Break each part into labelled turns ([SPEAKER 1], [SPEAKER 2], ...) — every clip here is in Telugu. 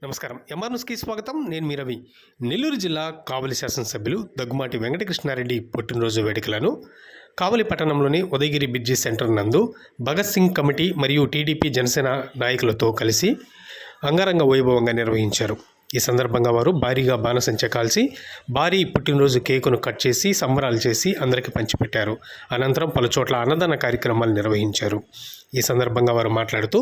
[SPEAKER 1] నమస్కారం. ఎంఆర్ న్యూస్కి స్వాగతం. నేను మీ రవి. నెల్లూరు జిల్లా కావలి శాసనసభ్యులు దగ్గుమాటి వెంకటకృష్ణారెడ్డి పుట్టినరోజు వేడుకలను కావలి పట్టణంలోని ఉదయగిరి బ్రిడ్జి సెంటర్ నందు భగత్ సింగ్ కమిటీ మరియు టీడీపీ జనసేన నాయకులతో కలిసి అంగరంగ వైభవంగా నిర్వహించారు. ఈ సందర్భంగా వారు భారీగా బాణసంచ కాల్చి భారీ పుట్టినరోజు కేకును కట్ చేసి సంబరాలు చేసి అందరికీ పంచిపెట్టారు. అనంతరం పలుచోట్ల అన్నదాన కార్యక్రమాలు నిర్వహించారు. ఈ సందర్భంగా వారు మాట్లాడుతూ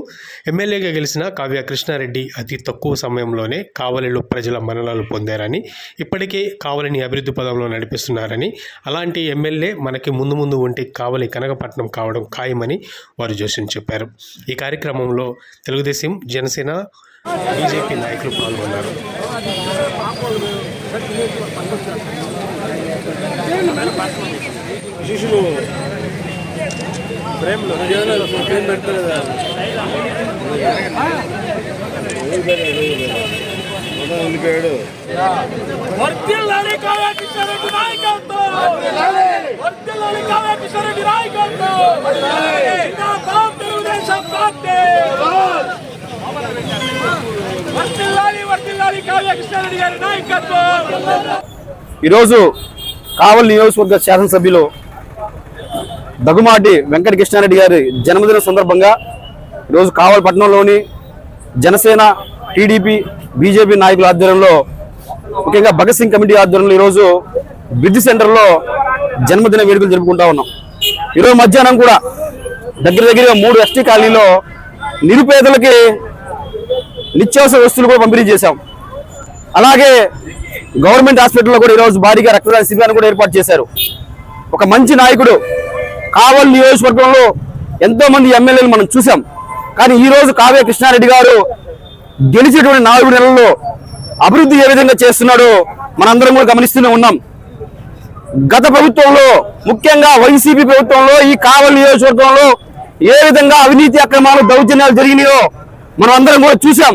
[SPEAKER 1] ఎమ్మెల్యేగా గెలిచిన కావ్య కృష్ణారెడ్డి అతి తక్కువ సమయంలోనే కావలిలో ప్రజల మన్ననలు పొందారని, ఇప్పటికే కావలిని అభివృద్ధి పదంలో నడిపిస్తున్నారని, అలాంటి ఎమ్మెల్యే మనకి ముందు ఉంటే కావలి కనకపట్నం కావడం ఖాయమని వారు జోస్యం చెప్పారు. ఈ కార్యక్రమంలో తెలుగుదేశం, జనసేన, బీజేపీ నాయకులు పాల్గొన్నారు.
[SPEAKER 2] ఈరోజు కావలి నియోజకవర్గ శాసనసభ్యులు దగ్గుమాటి వెంకటకృష్ణారెడ్డి గారి జన్మదిన సందర్భంగా ఈరోజు కావలి పట్టణంలోని జనసేన, టీడీపీ, బీజేపీ నాయకుల ఆధ్వర్యంలో, ముఖ్యంగా భగత్ సింగ్ కమిటీ ఆధ్వర్యంలో ఈరోజు బ్రిడ్జ్ సెంటర్లో జన్మదిన వేడుకలు జరుపుకుంటా ఉన్నాం. ఈరోజు మధ్యాహ్నం కూడా దగ్గర 3 ఎస్టీ కాలనీలో నిరుపేదలకి నిత్యావసర వస్తువులు కూడా పంపిణీ చేశాం. అలాగే గవర్నమెంట్ హాస్పిటల్లో కూడా ఈరోజు భారీగా రక్తదాన శిబిరాన్ని కూడా ఏర్పాటు చేశారు. ఒక మంచి నాయకుడు. కావలి నియోజకవర్గంలో ఎంతో మంది ఎమ్మెల్యేలు మనం చూసాం. కానీ ఈరోజు కావ్య కృష్ణారెడ్డి గారు గెలిచేటువంటి 4 నెలల్లో అభివృద్ధి ఏ విధంగా చేస్తున్నాడో మనందరం కూడా గమనిస్తూనే ఉన్నాం. గత ప్రభుత్వంలో, ముఖ్యంగా వైసీపీ ప్రభుత్వంలో ఈ కావలి నియోజకవర్గంలో ఏ విధంగా అవినీతి అక్రమాలు, దౌర్జన్యాలు జరిగినాయో మనం అందరం కూడా చూసాం.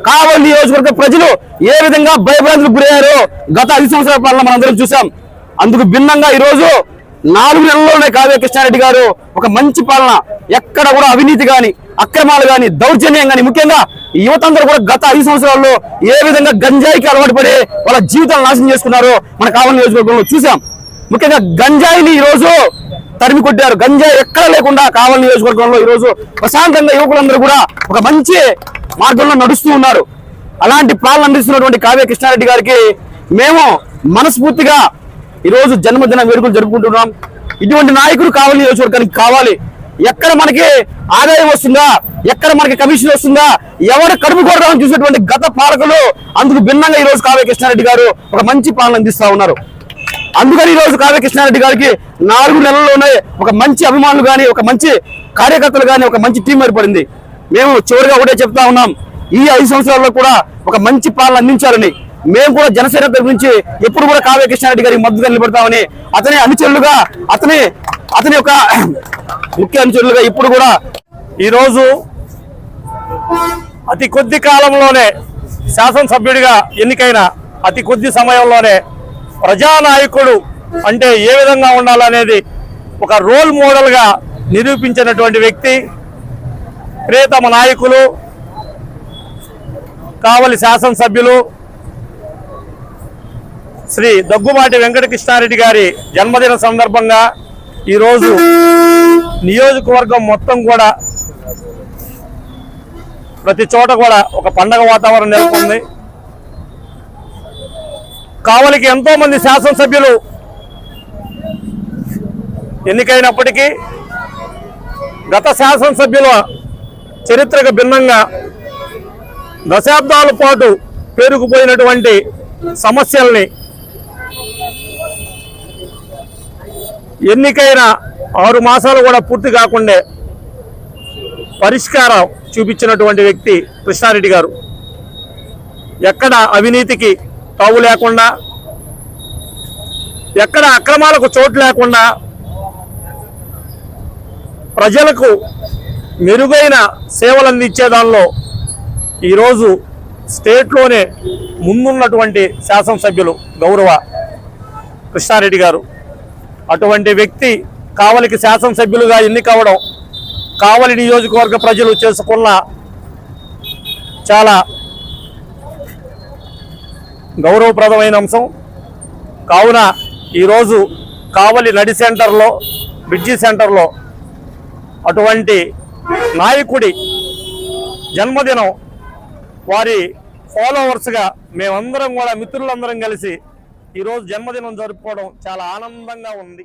[SPEAKER 2] కావలి నియోజకవర్గ ప్రజలు ఏ విధంగా భయభ్రాంతులకు గురయ్యారో గత 5 సంవత్సరాల పాలన మనందరం చూసాం. అందుకు భిన్నంగా ఈరోజు 4 నెలల్లోనే కావ్య కృష్ణారెడ్డి గారు ఒక మంచి పాలన, ఎక్కడ కూడా అవినీతి కానీ, అక్రమాలు కానీ, దౌర్జన్యం కానీ, ముఖ్యంగా యువతందరూ కూడా గత 5 సంవత్సరాల్లో ఏ విధంగా గంజాయికి అలవాటు పడి వాళ్ళ జీవితాలు నాశనం చేసుకున్నారో మన కావలి నియోజకవర్గంలో చూసాం. ముఖ్యంగా గంజాయిని ఈరోజు తరిమి కొట్టారు. గంజాయి ఎక్కడ లేకుండా కావలి నియోజకవర్గంలో ఈరోజు ప్రశాంతంగా యువకులందరూ కూడా ఒక మంచి మార్గంలో నడుస్తూ ఉన్నారు. అలాంటి పాలన అందిస్తున్నటువంటి కావ్య కృష్ణారెడ్డి గారికి మేము మనస్ఫూర్తిగా ఈరోజు జన్మదిన వేడుకలు జరుపుకుంటున్నాం. ఇటువంటి నాయకుడు కావలి నియోజకవర్గానికి కావాలి. ఎక్కడ మనకి ఆదాయం వస్తుందా, ఎక్కడ మనకి కమిషన్ వస్తుందా, ఎవరు కడుపు కొడదామని చూసేటువంటి గత పాలకులు అందుకు భిన్నంగా ఈరోజు కావ్య కృష్ణారెడ్డి గారు ఒక మంచి పాలన అందిస్తా ఉన్నారు. అందుకని ఈరోజు కావ్య కృష్ణారెడ్డి గారికి 4 నెలల్లోనే ఒక మంచి అభిమానులు కానీ, ఒక మంచి కార్యకర్తలు కానీ, ఒక మంచి టీం ఏర్పడింది. మేము చివరిగా ఒకటే చెప్తా ఉన్నాం, ఈ 5 సంవత్సరాల్లో కూడా ఒక మంచి పాలన అందించాలని. మేము కూడా జనసేన తరఫు నుంచి ఎప్పుడు కూడా కావ్య కృష్ణారెడ్డి గారికి మద్దతుగా నిలబడతామని, అతని అనుచరులుగా, అతని యొక్క ముఖ్య అనుచరులుగా ఇప్పుడు కూడా
[SPEAKER 3] ఈరోజు అతి కొద్ది కాలంలోనే శాసనసభ్యుడిగా ఎన్నికైన అతి కొద్ది సమయంలోనే ప్రజానాయకుడు అంటే ఏ విధంగా ఉండాలనేది ఒక రోల్ మోడల్గా నిరూపించినటువంటి వ్యక్తి, ప్రియతమ నాయకులు, కావలి శాసనసభ్యులు శ్రీ దగ్గుమాటి వెంకటకృష్ణారెడ్డి గారి జన్మదిన సందర్భంగా ఈరోజు నియోజకవర్గం మొత్తం కూడా ప్రతి చోట కూడా ఒక పండగ వాతావరణం నెలకొంది. కావలికి ఎంతో మంది శాసనసభ్యులు ఎన్నికైనప్పటికీ గత శాసనసభ్యుల చరిత్రకు భిన్నంగా దశాబ్దాల పాటు పేరుకుపోయినటువంటి సమస్యల్ని ఎన్నికైన 6 మాసాలు కూడా పూర్తి కాకుండా పరిష్కారం చూపించినటువంటి వ్యక్తి కృష్ణారెడ్డి గారు. ఎక్కడ అవినీతికి తావు లేకుండా, ఎక్కడ అక్రమాలకు చోటు లేకుండా, ప్రజలకు మెరుగైన సేవలు అందించే దానిలో ఈరోజు స్టేట్లోనే ముందున్నటువంటి శాసనసభ్యులు గౌరవ కృష్ణారెడ్డి గారు. అటువంటి వ్యక్తి కావలికి శాసనసభ్యులుగా ఎన్నికవడం కావలి నియోజకవర్గ ప్రజలు చేసుకున్న చాలా గౌరవప్రదమైన అంశం. కావున ఈరోజు కావలి నడి సెంటర్లో, బ్రిడ్జి సెంటర్లో అటువంటి నాయకుడి జన్మదినం వారి ఫాలోవర్స్గా మేమందరం కూడా మిత్రులందరం కలిసి ఈరోజు జన్మదినం జరుపుకోవడం చాలా ఆనందంగా ఉంది.